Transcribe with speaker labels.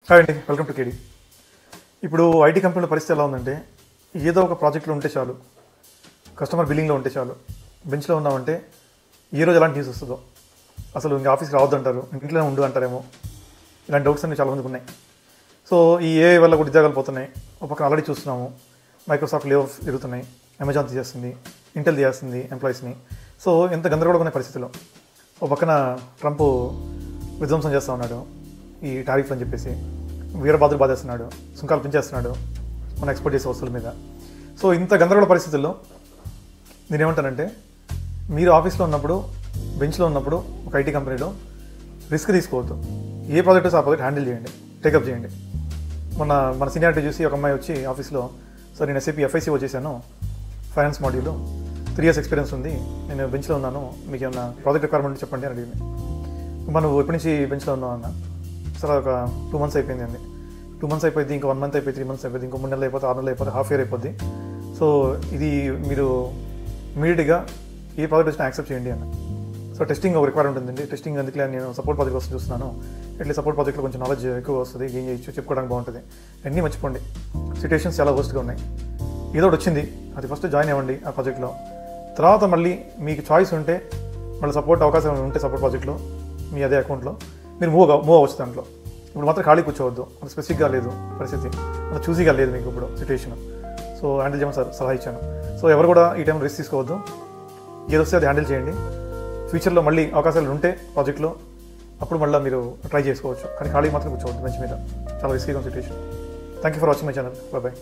Speaker 1: Hi అండి, welcome to కేడీ. ఇప్పుడు IT కంపెనీల పరిస్థితి ఎలా ఉందంటే, ఏదో ఒక ప్రాజెక్ట్లో ఉంటే చాలు, కస్టమర్ బిల్లింగ్లో ఉంటే చాలు, బెంచ్లో ఉన్నామంటే ఏ రోజు ఎలాంటి న్యూస్ వస్తుందో, అసలు ఇంకా ఆఫీస్కి రావద్దు అంటారు, ఇంట్లోనే ఉండు అంటారేమో, ఇలాంటి డౌట్స్ అన్ని చాలా మందికి ఉన్నాయి. సో ఈ ఏఐ వల్ల కూడా ఉద్యోగాలు పోతున్నాయి. ఒక పక్కన ఆల్రెడీ చూస్తున్నాము, మైక్రోసాఫ్ట్ లే ఆఫ్ జరుగుతున్నాయి, అమెజాన్ తీసేస్తుంది, ఇంటెల్ తీసేస్తుంది ఎంప్లాయీస్ని. సో ఎంత గందరగోళంగా ఉన్న పరిస్థితిలో ఒక పక్కన ట్రంప్ విధ్వంసం చేస్తూ ఉన్నాడు ఈ టారిఫ్లు అని చెప్పేసి, వీరబాదులు బాధేస్తున్నాడు, సుంకాలు పెంచేస్తున్నాడు మనం ఎక్స్పోర్ట్ చేసే వస్తువుల మీద. సో ఇంత గందరగోళ పరిస్థితుల్లో నేనేమంటానంటే, మీరు ఆఫీస్లో ఉన్నప్పుడు, బెంచ్లో ఉన్నప్పుడు, ఒక ఐటీ కంపెనీలో రిస్క్ తీసుకోవద్దు. ఏ ప్రాజెక్ట్ వస్తే ఆ ప్రాజెక్ట్ హ్యాండిల్ చేయండి, టేకప్ చేయండి. మన సీనియారిటీ చూసి ఒక అమ్మాయి వచ్చి ఆఫీస్లో, సార్ నేను SAP FICO చేశాను, ఫైనాన్స్ మాడ్యూల్, 3 years ఎక్స్పీరియన్స్ ఉంది, నేను బెంచ్లో ఉన్నాను, మీకు ఏమన్నా ప్రాజెక్ట్ రిక్వైర్మెంట్ చెప్పండి అని అడిగింది. మనం ఎప్పటి నుంచి బెంచ్లో ఉన్నాం అన్న, సార్ ఒక 2 months అయిపోయింది అండి. 2 months అయిపోయింది, ఇంకా 1 month అయిపోయి, 3 months అయిపోయింది, ఇంకో 3 నెలలు అయిపోతే, 6 నెలలు అయిపోతే, హాఫ్ ఇయర్ అయిపోద్ది. సో ఇది మీరు ఇమీడియట్గా ఏ ప్రాజెక్ట్ వచ్చినా యాక్సెప్ట్ చేయండి అన్న. సో టెస్టింగ్ ఒక రిక్వైర్మెంట్ ఉందండి, టెస్టింగ్ అందుకే నేను సపోర్ట్ ప్రాజెక్ట్ కోసం చూస్తున్నాను, ఎట్లా సపోర్ట్ ప్రాజెక్ట్లో కొంచెం నాలెడ్జ్ ఎక్కువ వస్తుంది, గెయిన్ చేయొచ్చు, చెప్పుకోవడానికి బాగుంటుంది. అన్నీ మర్చిపోండి, సిచ్యువేషన్స్ చాలా వర్స్ట్గా ఉన్నాయి. ఏదో ఒకటి వచ్చింది, అది ఫస్ట్ జాయిన్ అవ్వండి ఆ ప్రాజెక్ట్లో. తర్వాత మళ్ళీ మీకు చాయిస్ ఉంటే, మళ్ళీ సపోర్ట్ అవకాశం ఉంటే సపోర్ట్ ప్రాజెక్ట్లో మీ అదే అకౌంట్లో మీరు మూవ్ అవ్వచ్చు దాంట్లో. ఇప్పుడు మాత్రం ఖాళీ కూర్చోవద్దు, అంత స్పెసిఫిక్గా లేదు పరిస్థితి, అంత చూసీగా లేదు మీకు ఇప్పుడు సిచ్యువేషన్. సో హ్యాండిల్ చేయమని సలహా ఇచ్చాను. సో ఎవరు కూడా ఈ టైం రిస్క్ తీసుకోవద్దు, ఏదొస్తే అది హ్యాండిల్ చేయండి. ఫ్యూచర్లో మళ్ళీ అవకాశాలు ఉంటే ప్రాజెక్ట్లో అప్పుడు మళ్ళీ మీరు ట్రై చేసుకోవచ్చు, కానీ ఖాళీ మాత్రం కూర్చోవద్దు బెంచ్ మీద, చాలా రిస్కీగా situation. Thank you for watching my channel. Bye.